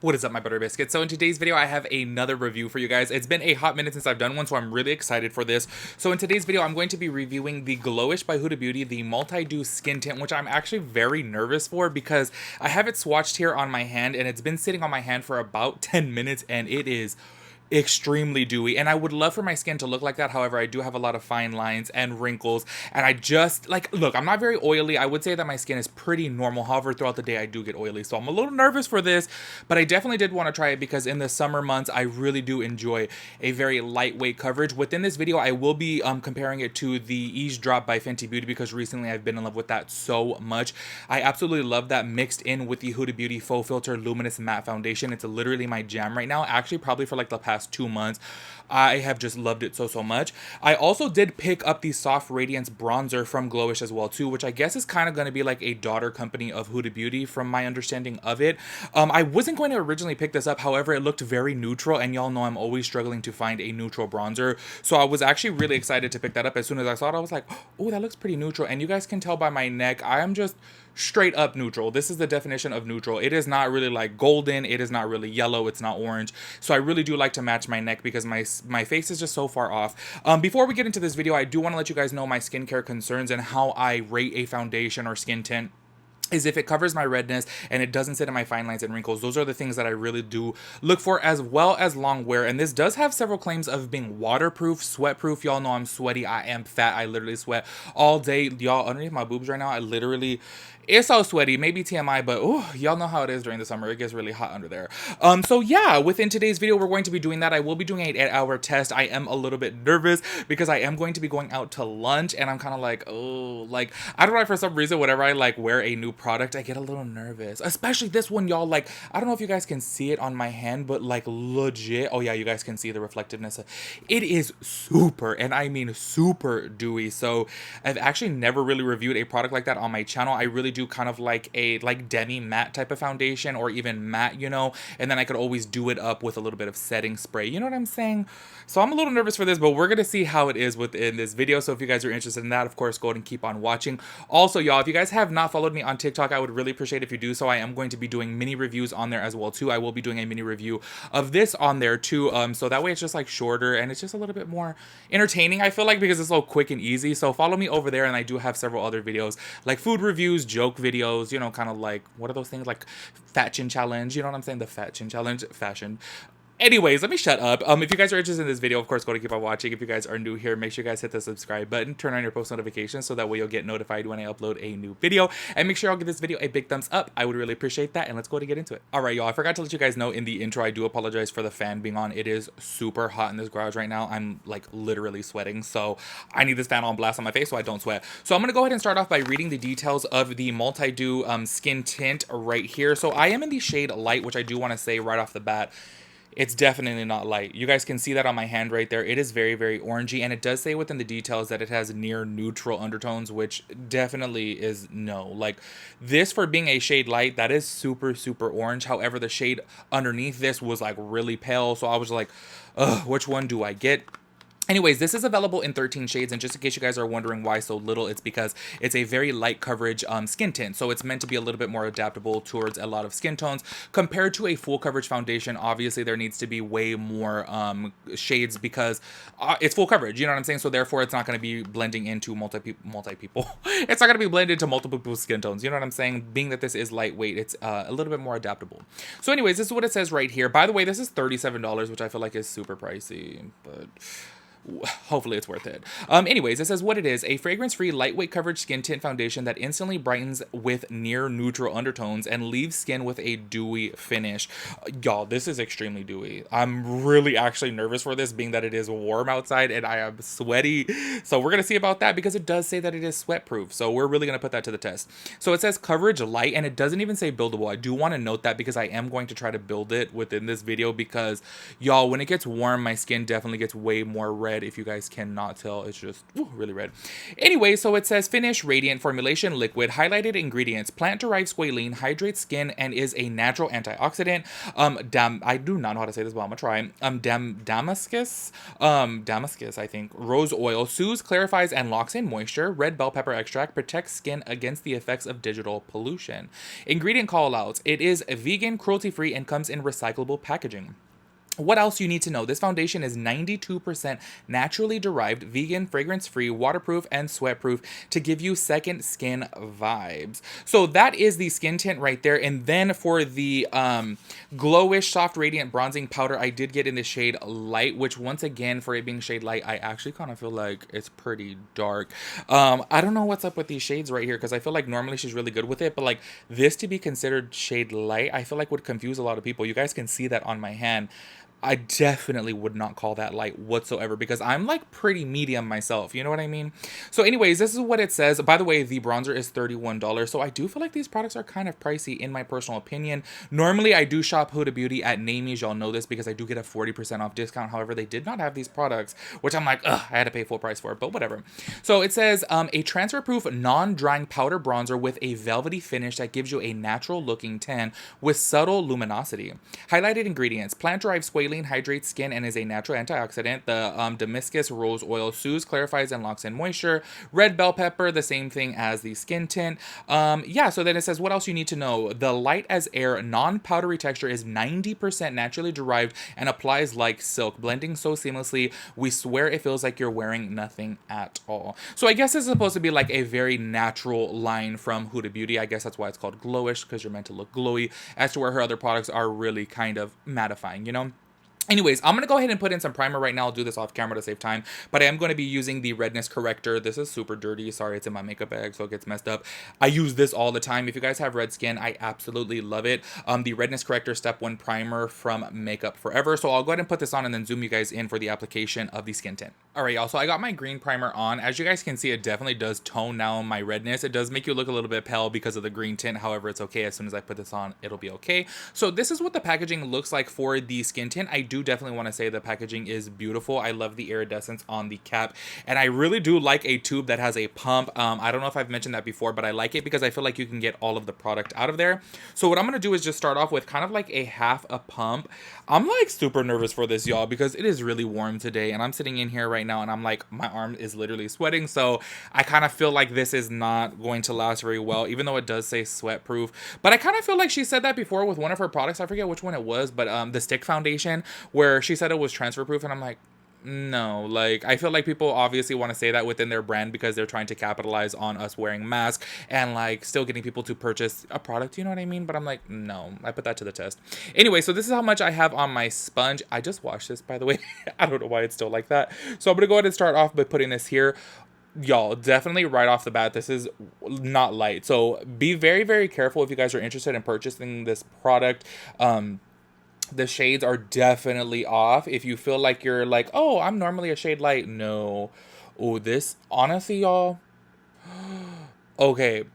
What is up, my butter biscuits? So in today's video, I have another review for you guys. It's been a hot minute since I've done one, so I'm really excited for this. So in today's video, I'm going to be reviewing the Glowish by Huda Beauty, the multi-dew skin tint, which I'm actually very nervous for because I have it swatched here on my hand, and it's been sitting on my hand for about 10 minutes, and it is extremely dewy, and I would love for my skin to look like that. However, I do have a lot of fine lines and wrinkles, and I just look, I'm not very oily. I would say that my skin is pretty normal. However, throughout the day I do get oily, so I'm a little nervous for this, but I definitely did want to try it because in the summer months I really do enjoy a very lightweight coverage. Within this video, I will be comparing it to the Eavesdrop by Fenty Beauty because recently I've been in love with that so much. I absolutely love that mixed in with the Huda Beauty Faux Filter Luminous Matte Foundation. It's literally my jam right now, actually probably for like the past 2 months. I have just loved it so much. I also did pick up the Soft Radiance bronzer from Glowish as well too, which I guess is kind of going to be like a daughter company of Huda Beauty from my understanding of it. I wasn't going to originally pick this up, however it looked very neutral, and y'all know I'm always struggling to find a neutral bronzer, so I was actually really excited to pick that up. As soon as I saw it, I was like, oh, that looks pretty neutral. And you guys can tell by my neck, I am just straight up neutral. This is the definition of neutral. It is not really like golden, it is not really yellow, it's not orange. So I really do like to match my neck because my face is just so far off. Before we get into this video, I do want to let you guys know my skincare concerns and how I rate a foundation or skin tint is if it covers my redness and it doesn't sit in my fine lines and wrinkles. Those are the things that I really do look for, as well as long wear. And this does have several claims of being waterproof, sweat-proof. Y'all know I'm sweaty, I am fat, I literally sweat all day. Y'all, underneath my boobs right now, I literally, it's so sweaty. Maybe TMI, but oh, y'all know how it is during the summer. It gets really hot under there. So yeah, within today's video, we're going to be doing that. I will be doing an 8-hour test. I am a little bit nervous because I am going to be going out to lunch, and I'm kind of like, oh, like, I don't know, for some reason, whenever I like wear a new product, I get a little nervous, especially this one, y'all. Like, I don't know if you guys can see it on my hand, but like legit, oh yeah, you guys can see the reflectiveness. It is super, and I mean super dewy. So I've actually never really reviewed a product like that on my channel. I really do kind of like a demi matte type of foundation, or even matte, you know, and then I could always do it up with a little bit of setting spray, you know what I'm saying? So I'm a little nervous for this, but we're gonna see how it is within this video. So if you guys are interested in that, of course, go ahead and keep on watching. Also, y'all, if you guys have not followed me on TikTok, I would really appreciate if you do so. I am going to be doing mini reviews on there as well too. I will be doing a mini review of this on there too, so that way it's just like shorter and it's just a little bit more entertaining, I feel like, because it's so quick and easy. So follow me over there, and I do have several other videos like food reviews, joke videos, you know, kind of like, what are those things, like fat chin challenge, you know what I'm saying, the fat chin challenge, fashion. Anyways, let me shut up. If you guys are interested in this video, of course, go to keep on watching. If you guys are new here, make sure you guys hit the subscribe button, turn on your post notifications so that way you'll get notified when I upload a new video, and make sure I'll give this video a big thumbs up. I would really appreciate that, and let's go to get into it. All right, y'all, I forgot to let you guys know in the intro, I do apologize for the fan being on. It is super hot in this garage right now. I'm like literally sweating, so I need this fan on blast on my face so I don't sweat. So I'm gonna go ahead and start off by reading the details of the multi-dew skin tint right here. So I am in the shade Light, which I do want to say right off the bat, it's definitely not light. You guys can see that on my hand right there. It is very, very orangey, and it does say within the details that it has near neutral undertones, which definitely is no. Like, this, for being a shade light, that is super, super orange. However, the shade underneath this was like really pale, so I was like, ugh, which one do I get? Anyways, this is available in 13 shades, and just in case you guys are wondering why so little, it's because it's a very light coverage skin tint, so it's meant to be a little bit more adaptable towards a lot of skin tones. Compared to a full coverage foundation, obviously there needs to be way more shades because it's full coverage, you know what I'm saying? So therefore, it's not going to be blending into multi people. It's not going to be blended to multiple people's skin tones, you know what I'm saying? Being that this is lightweight, it's a little bit more adaptable. So anyways, this is what it says right here. By the way, this is $37, which I feel like is super pricey, but hopefully it's worth it. Anyways, it says what it is: a fragrance-free lightweight coverage skin tint foundation that instantly brightens with near neutral undertones and leaves skin with a dewy finish. Y'all, this is extremely dewy. I'm really actually nervous for this, being that it is warm outside and I am sweaty. So we're gonna see about that, because it does say that it is sweat proof, so we're really gonna put that to the test. So it says coverage light, and it doesn't even say buildable. I do want to note that because I am going to try to build it within this video, because y'all, when it gets warm, my skin definitely gets way more red red. If you guys cannot tell, it's just really red. Anyway, so it says finish, radiant, formulation, liquid, highlighted ingredients, plant-derived squalene, hydrates skin, and is a natural antioxidant. I do not know how to say this, but I'm gonna try. Damascus, I think. Rose oil, soothes, clarifies, and locks in moisture. Red bell pepper extract protects skin against the effects of digital pollution. Ingredient call-outs. It is vegan, cruelty-free, and comes in recyclable packaging. What else you need to know? This foundation is 92% naturally derived, vegan, fragrance-free, waterproof, and sweat-proof to give you second skin vibes. So that is the skin tint right there. And then for the Glowish Soft Radiant Bronzing Powder, I did get in the shade Light, which once again, for it being shade Light, I actually kind of feel like it's pretty dark. I don't know what's up with these shades right here, because I feel like normally she's really good with it, but like this to be considered shade Light, I feel like would confuse a lot of people. You guys can see that on my hand. I definitely would not call that light whatsoever because I'm like pretty medium myself. You know what I mean? So anyways, this is what it says. By the way, the bronzer is $31. So I do feel like these products are kind of pricey in my personal opinion. Normally I do shop Huda Beauty at Namies. Y'all know this because I do get a 40% off discount. However, they did not have these products, which I'm like, ugh, I had to pay full price for it, but whatever. So it says a transfer proof non-drying powder bronzer with a velvety finish that gives you a natural looking tan with subtle luminosity. Highlighted ingredients, plant-derived squalene, hydrates skin and is a natural antioxidant. The Damascus rose oil soothes, clarifies, and locks in moisture. Red bell pepper, the same thing as the skin tint. Yeah, so then it says what else you need to know. The light as air non-powdery texture is 90% naturally derived and applies like silk, blending so seamlessly we swear it feels like you're wearing nothing at all. So I guess it's supposed to be like a very natural line from Huda Beauty. I guess that's why it's called Glowish, because you're meant to look glowy, as to where her other products are really kind of mattifying, you know? Anyways, I'm going to go ahead and put in some primer right now. I'll do this off camera to save time, but I am going to be using the redness corrector. This is super dirty. Sorry, it's in my makeup bag, so it gets messed up. I use this all the time. If you guys have red skin, I absolutely love it. The redness corrector step 1 primer from Makeup Forever. So I'll go ahead and put this on and then zoom you guys in for the application of the skin tint. All right, y'all. So I got my green primer on. As you guys can see, it definitely does tone down my redness. It does make you look a little bit pale because of the green tint. However, it's okay. As soon as I put this on, it'll be okay. So this is what the packaging looks like for the skin tint. I do definitely want to say the packaging is beautiful. I love the iridescence on the cap, and I really do like a tube that has a pump. I don't know if I've mentioned that before, but I like it because I feel like you can get all of the product out of there. So what I'm gonna do is just start off with kind of like a half a pump. I'm like super nervous for this, y'all, because it is really warm today, and I'm sitting in here right now and I'm like, my arm is literally sweating. So I kind of feel like this is not going to last very well, even though it does say sweat proof. But I kind of feel like she said that before with one of her products. I forget which one it was, but the stick foundation, where she said it was transfer proof, and I'm like, no. Like, I feel like people obviously want to say that within their brand because they're trying to capitalize on us wearing masks and like still getting people to purchase a product, you know what I mean? But I'm like, no, I put that to the test. Anyway, so this is how much I have on my sponge. I just washed this, by the way. I don't know why it's still like that. So I'm gonna go ahead and start off by putting this here. Y'all, definitely right off the bat, this is not light, so be very, very careful if you guys are interested in purchasing this product. The shades are definitely off. If you feel like you're like, oh, I'm normally a shade light, no. Oh, this, honestly, y'all, okay.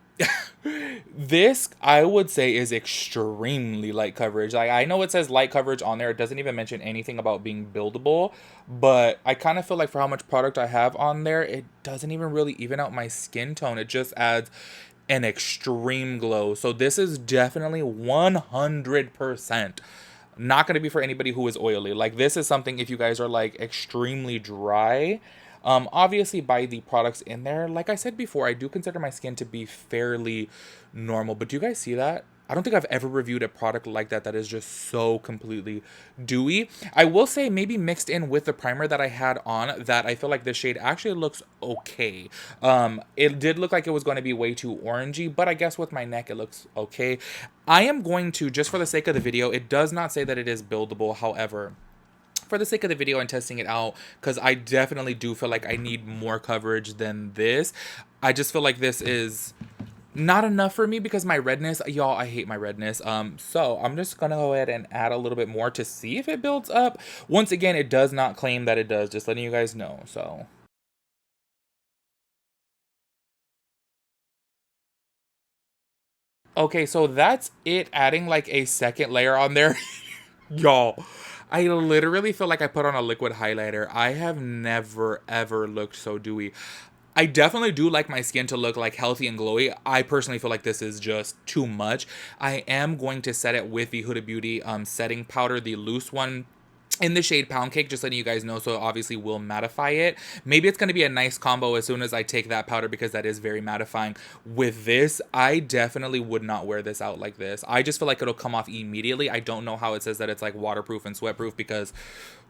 This, I would say, is extremely light coverage. Like, I know it says light coverage on there. It doesn't even mention anything about being buildable, but I kind of feel like for how much product I have on there, it doesn't even really even out my skin tone. It just adds an extreme glow. So this is definitely 100% not going to be for anybody who is oily. Like, this is something if you guys are like extremely dry. Obviously by the products in there, like I said before, I do consider my skin to be fairly normal, but do you guys see that? I don't think I've ever reviewed a product like that is just so completely dewy. I will say maybe mixed in with the primer that I had on, that I feel like this shade actually looks okay. It did look like it was going to be way too orangey, but I guess with my neck it looks okay. I am going to, just for the sake of the video, it does not say that it is buildable, however, for the sake of the video and testing it out, because I definitely do feel like I need more coverage than this. I just feel like this is not enough for me because my redness, y'all, I hate my redness. So I'm just gonna go ahead and add a little bit more to see if it builds up. Once again, it does not claim that it does, just letting you guys know. So okay, so that's it, adding like a second layer on there. Y'all, I literally feel like I put on a liquid highlighter. I have never, ever looked so dewy. I definitely do like my skin to look like healthy and glowy. I personally feel like this is just too much. I am going to set it with the Huda Beauty setting powder, the loose one, in the shade Pound Cake, just letting you guys know, so obviously will mattify it. Maybe it's going to be a nice combo as soon as I take that powder, because that is very mattifying. With this, I definitely would not wear this out like this. I just feel like it'll come off immediately. I don't know how it says that it's like waterproof and sweatproof, because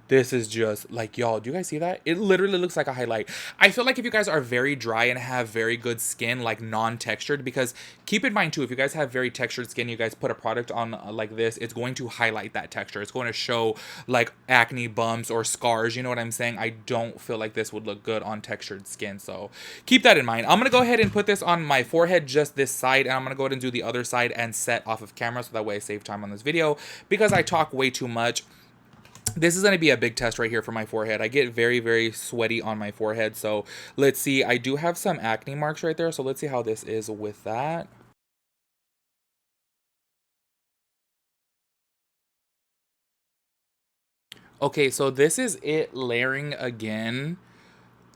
this is just like, y'all, do you guys see that? It literally looks like a highlight. I feel like if you guys are very dry and have very good skin, like non-textured, because keep in mind too, if you guys have very textured skin, you guys put a product on like this, it's going to highlight that texture. It's going to show like acne bumps or scars, you know what I'm saying? I don't feel like this would look good on textured skin, so keep that in mind. I'm gonna go ahead and put this on my forehead, just this side, and I'm gonna go ahead and do the other side and set off of camera, so that way I save time on this video, because I talk way too much. This is going to be a big test right here for my forehead. I get very, very sweaty on my forehead. So let's see. I do have some acne marks right there. So let's see how this is with that. Okay, so this is it layering again.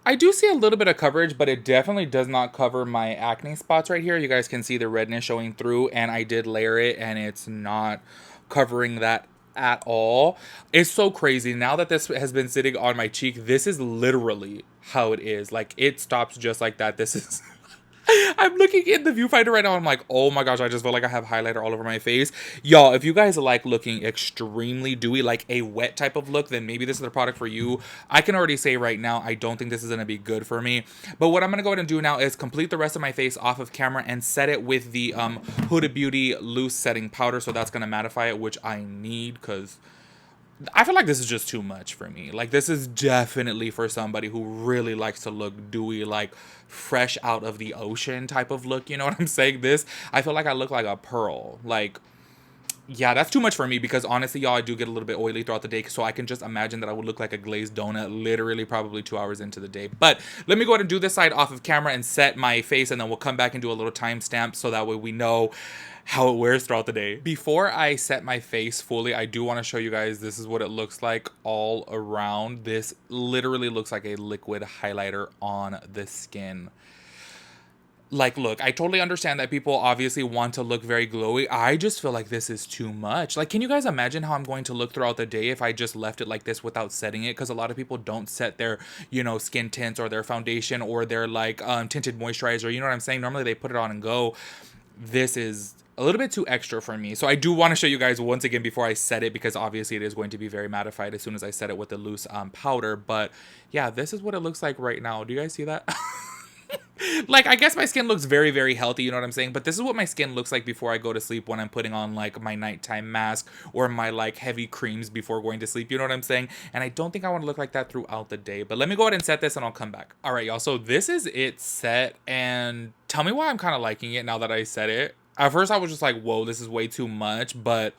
I do see a little bit of coverage, but it definitely does not cover my acne spots right here. You guys can see the redness showing through, and I did layer it, and it's not covering that at all. It's so crazy. Now that this has been sitting on my cheek, this is literally how it is. Like, it stops just like that. This is I'm looking in the viewfinder right now. I'm like, oh my gosh, I just feel like I have highlighter all over my face. Y'all, if you guys like looking extremely dewy, like a wet type of look, then maybe this is the product for you. I can already say right now, I don't think this is going to be good for me. But what I'm going to go ahead and do now is complete the rest of my face off of camera and set it with the Huda Beauty loose setting powder. So that's going to mattify it, which I need, because I feel like this is just too much for me. Like, this is definitely for somebody who really likes to look dewy, like fresh out of the ocean type of look. You know what I'm saying? This, I feel like I look like a pearl. Like, yeah, that's too much for me, because honestly, y'all, I do get a little bit oily throughout the day. So I can just imagine that I would look like a glazed donut literally probably 2 hours into the day. But let me go ahead and do this side off of camera and set my face, and then we'll come back and do a little timestamp, so that way we know how it wears throughout the day. Before I set my face fully, I do want to show you guys, this is what it looks like all around. This literally looks like a liquid highlighter on the skin. Like, look, I totally understand that people obviously want to look very glowy. I just feel like this is too much. Like, can you guys imagine how I'm going to look throughout the day if I just left it like this without setting it? Because a lot of people don't set their, you know, skin tints or their foundation or their like tinted moisturizer. You know what I'm saying? Normally they put it on and go. This is a little bit too extra for me. So I do want to show you guys once again before I set it, because obviously it is going to be very mattified as soon as I set it with the loose powder. But yeah, this is what it looks like right now. Do you guys see that? Like, I guess my skin looks very, very healthy, you know what I'm saying? But this is what my skin looks like before I go to sleep, when I'm putting on like my nighttime mask or my like heavy creams before going to sleep, you know what I'm saying? And I don't think I want to look like that throughout the day. But let me go ahead and set this and I'll come back. All right, y'all, so this is it set, and tell me why I'm kind of liking it now that I set it. At first I was just like, whoa, this is way too much, but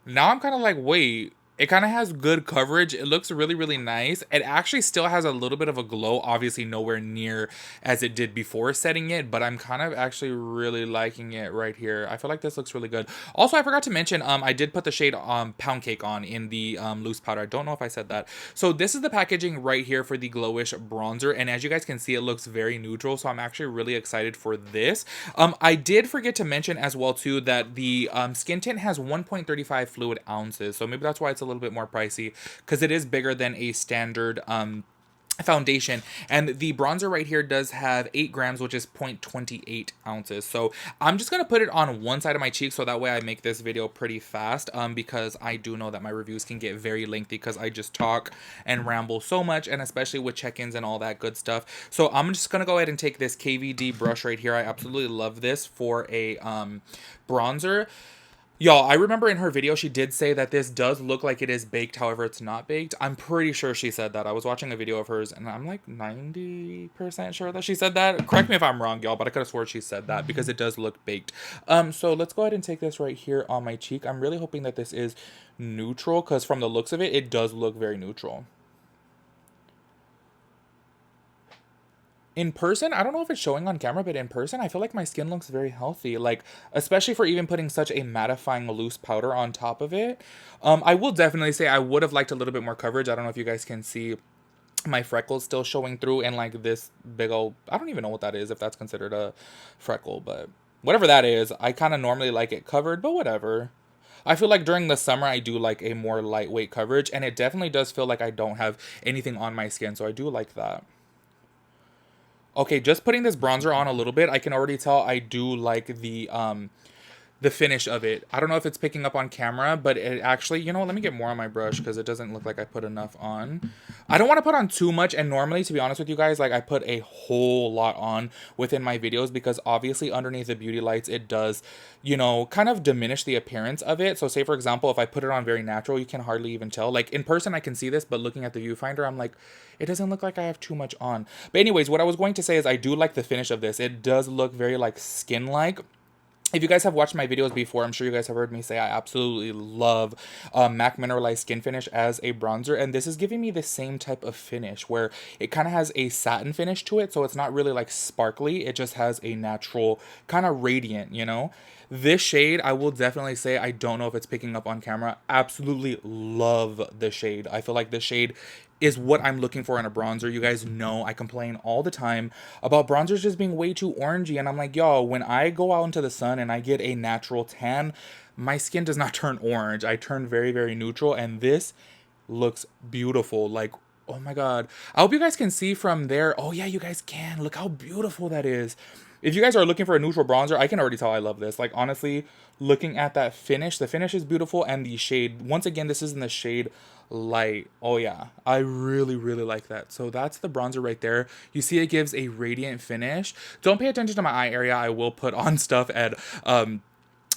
now I'm kind of like, wait, it kind of has good coverage. It looks really, really nice. It actually still has a little bit of a glow, obviously nowhere near as it did before setting it, but I'm kind of actually really liking it right here. I feel like this looks really good. Also, I forgot to mention, I did put the shade Pound Cake on in the loose powder. I don't know if I said that. So this is the packaging right here for the Glowish bronzer, and as you guys can see, it looks very neutral, so I'm actually really excited for this. I did forget to mention as well too that the skin tint has 1.35 fluid ounces, so maybe that's why it's a little bit more pricey, because it is bigger than a standard foundation. And the bronzer right here does have 8 grams, which is 0.28 ounces. So I'm just gonna put it on one side of my cheek, so that way I make this video pretty fast, because I do know that my reviews can get very lengthy because I just talk and ramble so much, and especially with check-ins and all that good stuff. So I'm just gonna go ahead and take this KVD brush right here. I absolutely love this for a bronzer. Y'all, I remember in her video, she did say that this does look like it is baked, however, it's not baked. I'm pretty sure she said that. I was watching a video of hers, and I'm like 90% sure that she said that. Correct me if I'm wrong, y'all, but I could have sworn she said that, because it does look baked. So let's go ahead and take this right here on my cheek. I'm really hoping that this is neutral, because from the looks of it, it does look very neutral. In person, I don't know if it's showing on camera, but in person, I feel like my skin looks very healthy. Like, especially for even putting such a mattifying loose powder on top of it. I will definitely say I would have liked a little bit more coverage. I don't know if you guys can see my freckles still showing through, and like this big old, I don't even know what that is, if that's considered a freckle, but whatever that is, I kind of normally like it covered, but whatever. I feel like during the summer I do like a more lightweight coverage, and it definitely does feel like I don't have anything on my skin, so I do like that. Okay, just putting this bronzer on a little bit, I can already tell I do like the finish of it. I don't know if it's picking up on camera, but it actually, you know what, let me get more on my brush because it doesn't look like I put enough on. I don't want to put on too much, and normally, to be honest with you guys, like I put a whole lot on within my videos because obviously underneath the beauty lights, it does, you know, kind of diminish the appearance of it. So say for example, if I put it on very natural, you can hardly even tell. Like in person, I can see this, but looking at the viewfinder, I'm like, it doesn't look like I have too much on. But anyways, what I was going to say is I do like the finish of this. It does look very like skin-like. If you guys have watched my videos before, I'm sure you guys have heard me say I absolutely love MAC Mineralized Skin Finish as a bronzer. And this is giving me the same type of finish where it kind of has a satin finish to it. So it's not really like sparkly. It just has a natural kind of radiant, you know. This shade, I will definitely say, I don't know if it's picking up on camera. Absolutely love the shade. I feel like this shade is what I'm looking for in a bronzer. You guys know I complain all the time about bronzers just being way too orangey, and I'm like, yo, when I go out into the sun and I get a natural tan, my skin does not turn orange. I turn very, very neutral, and this looks beautiful. Like, oh my god. I hope you guys can see from there. Oh yeah, you guys can. Look how beautiful that is. If you guys are looking for a neutral bronzer, I can already tell I love this. Like, honestly, looking at that finish, the finish is beautiful, and the shade, once again, this is in the shade Light. Oh yeah, I really, really like that. So that's the bronzer right there. You see it gives a radiant finish. Don't pay attention to my eye area. I will put on stuff at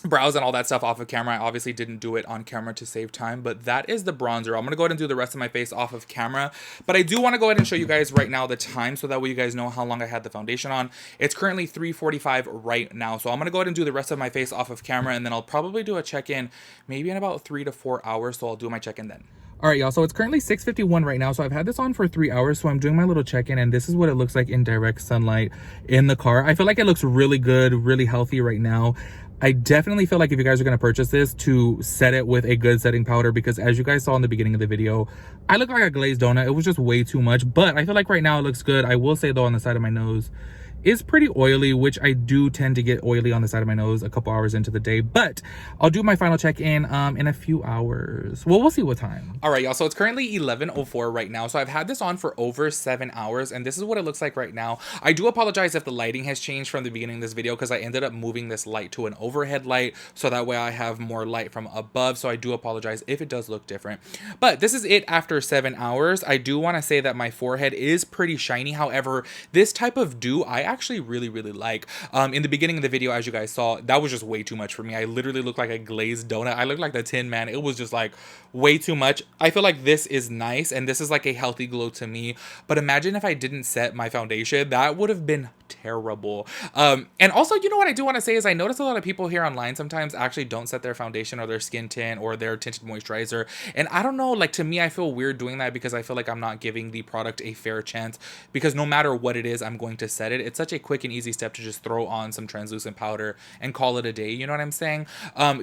brows and all that stuff off of camera. I obviously didn't do it on camera to save time, but that is the bronzer. I'm gonna go ahead and do the rest of my face off of camera, but I do want to go ahead and show you guys right now the time so that way you guys know how long I had the foundation on. It's currently 3:45 right now, so I'm gonna go ahead and do the rest of my face off of camera, and then I'll probably do a check-in maybe in about 3 to 4 hours, so I'll do my check-in then. All right, y'all, so it's currently 6:51 right now, so I've had this on for 3 hours, so I'm doing my little check-in, and this is what it looks like in direct sunlight in the car. I feel like it looks really good, really healthy right now. I definitely feel like if you guys are going to purchase this, to set it with a good setting powder, because as you guys saw in the beginning of the video, I look like a glazed donut. It was just way too much, but I feel like right now it looks good. I will say though, on the side of my nose, is pretty oily, which I do tend to get oily on the side of my nose a couple hours into the day, but I'll do my final check-in in a few hours. Well, we'll see what time. All right, y'all, so it's currently 11:04 right now, so I've had this on for over 7 hours, and this is what it looks like right now. I do apologize if the lighting has changed from the beginning of this video, because I ended up moving this light to an overhead light, so that way I have more light from above, so I do apologize if it does look different. But this is it after 7 hours. I do want to say that my forehead is pretty shiny. However, this type of dew, I actually really, really like. In the beginning of the video, as you guys saw, that was just way too much for me. I literally looked like a glazed donut. I looked like the Tin Man. It was just like way too much. I feel like this is nice, and this is like a healthy glow to me. But imagine if I didn't set my foundation. That would have been terrible. And also, you know what I do want to say is I notice a lot of people here online sometimes actually don't set their foundation or their skin tint or their tinted moisturizer. And I don't know, like, to me, I feel weird doing that, because I feel like I'm not giving the product a fair chance, because no matter what it is, I'm going to set it. It's such a quick and easy step to just throw on some translucent powder and call it a day. You know what I'm saying?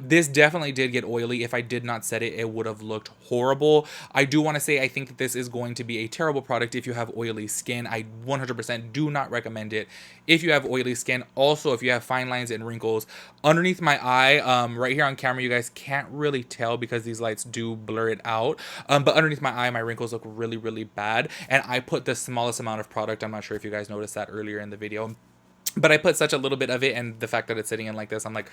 This definitely did get oily. If I did not set it, it would have looked horrible. I do want to say I think that this is going to be a terrible product if you have oily skin. I 100% do not recommend it if you have oily skin. Also, if you have fine lines and wrinkles underneath my eye, right here on camera, you guys can't really tell because these lights do blur it out, but underneath my eye, my wrinkles look really, really bad, and I put the smallest amount of product. I'm not sure if you guys noticed that earlier in the video, but I put such a little bit of it, and the fact that it's sitting in like this, I'm like,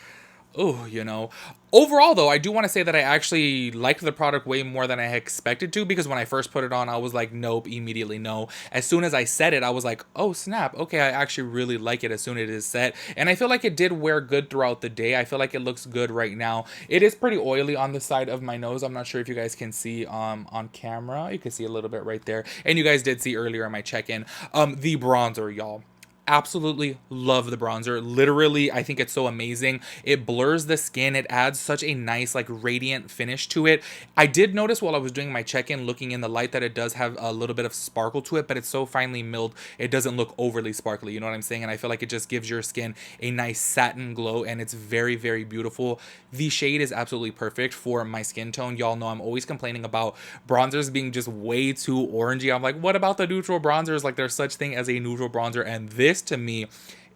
oh, you know. Overall, though, I do want to say that I actually liked the product way more than I had expected to, because when I first put it on, I was like, nope, immediately no. As soon as I set it, I was like, oh, snap. Okay, I actually really like it as soon as it is set. And I feel like it did wear good throughout the day. I feel like it looks good right now. It is pretty oily on the side of my nose. I'm not sure if you guys can see on camera. You can see a little bit right there. And you guys did see earlier in my check-in. The bronzer, y'all. absolutely love the bronzer. Literally, I think it's so amazing. It blurs the skin. It adds such a nice, like, radiant finish to it. I did notice while I was doing my check-in, looking in the light, that it does have a little bit of sparkle to it, but it's so finely milled, it doesn't look overly sparkly, you know what I'm saying? And I feel like it just gives your skin a nice satin glow, and it's very, very beautiful. The shade is absolutely perfect for my skin tone. Y'all know I'm always complaining about bronzers being just way too orangey. I'm like, what about the neutral bronzers? Like, there's such thing as a neutral bronzer, and this to me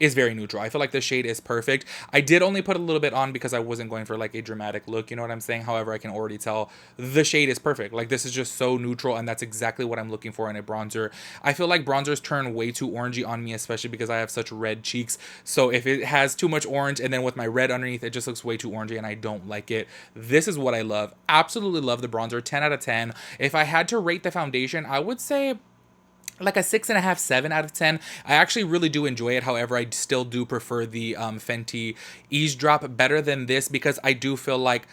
is very neutral. I feel like the shade is perfect. I did only put a little bit on because I wasn't going for like a dramatic look, you know what I'm saying? However, I can already tell the shade is perfect. Like, this is just so neutral, and that's exactly what I'm looking for in a bronzer. I feel like bronzers turn way too orangey on me, especially because I have such red cheeks. So if it has too much orange and then with my red underneath, it just looks way too orangey, and I don't like it. This is what I love. Absolutely love the bronzer. 10 out of 10. If I had to rate the foundation, I would say like a 6.5, 7 out of 10. I actually really do enjoy it. However, I still do prefer the Fenty Eavesdrop better than this, because I do feel like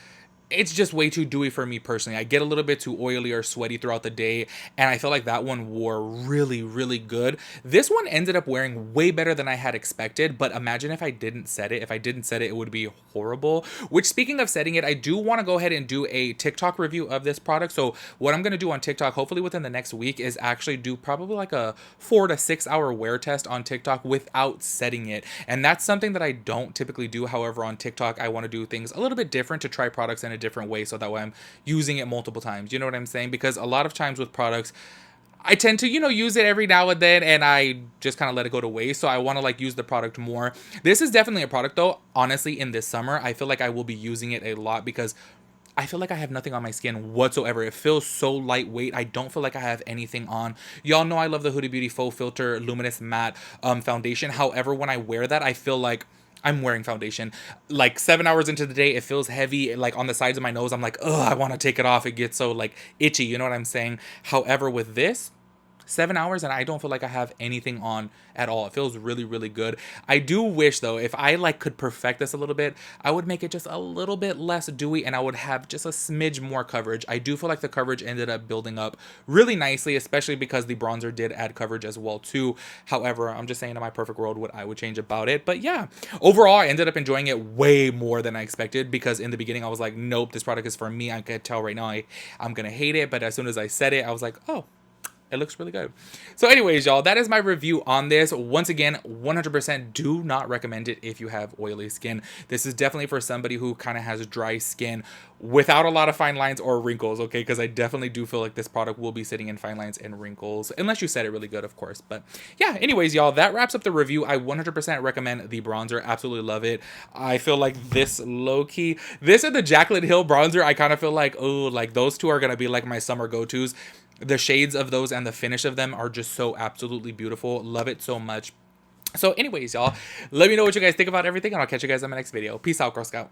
it's just way too dewy for me personally. I get a little bit too oily or sweaty throughout the day, and I feel like that one wore really, really good. This one ended up wearing way better than I had expected, but imagine if I didn't set it. If I didn't set it, it would be horrible. Which, speaking of setting it, I do want to go ahead and do a TikTok review of this product. So what I'm going to do on TikTok, hopefully within the next week, is actually do probably like a 4 to 6 hour wear test on TikTok without setting it. And that's something that I don't typically do. However, on TikTok, I want to do things a little bit different, to try products in a different way, so that way I'm using it multiple times. You know what I'm saying? Because a lot of times with products, I tend to, you know, use it every now and then, and I just kind of let it go to waste. So I want to like use the product more. This is definitely a product though, honestly, in this summer, I feel like I will be using it a lot, because I feel like I have nothing on my skin whatsoever. It feels so lightweight. I don't feel like I have anything on. Y'all know I love the Huda Beauty Faux Filter Luminous Matte foundation. However, when I wear that, I feel like I'm wearing foundation. Like 7 hours into the day, it feels heavy. Like on the sides of my nose, I'm like, oh, I want to take it off. It gets so like itchy. You know what I'm saying? However, with this, 7 hours and I don't feel like I have anything on at all. It feels really, really good. I do wish though, if I like could perfect this a little bit, I would make it just a little bit less dewy, and I would have just a smidge more coverage. I do feel like the coverage ended up building up really nicely, especially because the bronzer did add coverage as well too. However, I'm just saying, in my perfect world, what I would change about it. But yeah, overall, I ended up enjoying it way more than I expected, because in the beginning I was like, nope, this product is for me. I could tell right now I'm gonna hate it. But as soon as I said it, I was like, oh, it looks really good. So anyways, y'all, that is my review on this. Once again, 100% do not recommend it if you have oily skin. This is definitely for somebody who kind of has dry skin without a lot of fine lines or wrinkles, okay? Because I definitely do feel like this product will be sitting in fine lines and wrinkles, unless you set it really good, of course. But yeah, anyways, y'all, that wraps up the review. I 100% recommend the bronzer. Absolutely love it. I feel like this low-key, this and the Jaclyn Hill bronzer, I kind of feel like, oh, like those two are going to be like my summer go-tos. The shades of those and the finish of them are just so absolutely beautiful. Love it so much. So anyways, y'all, let me know what you guys think about everything, and I'll catch you guys in my next video. Peace out, Girl Scout.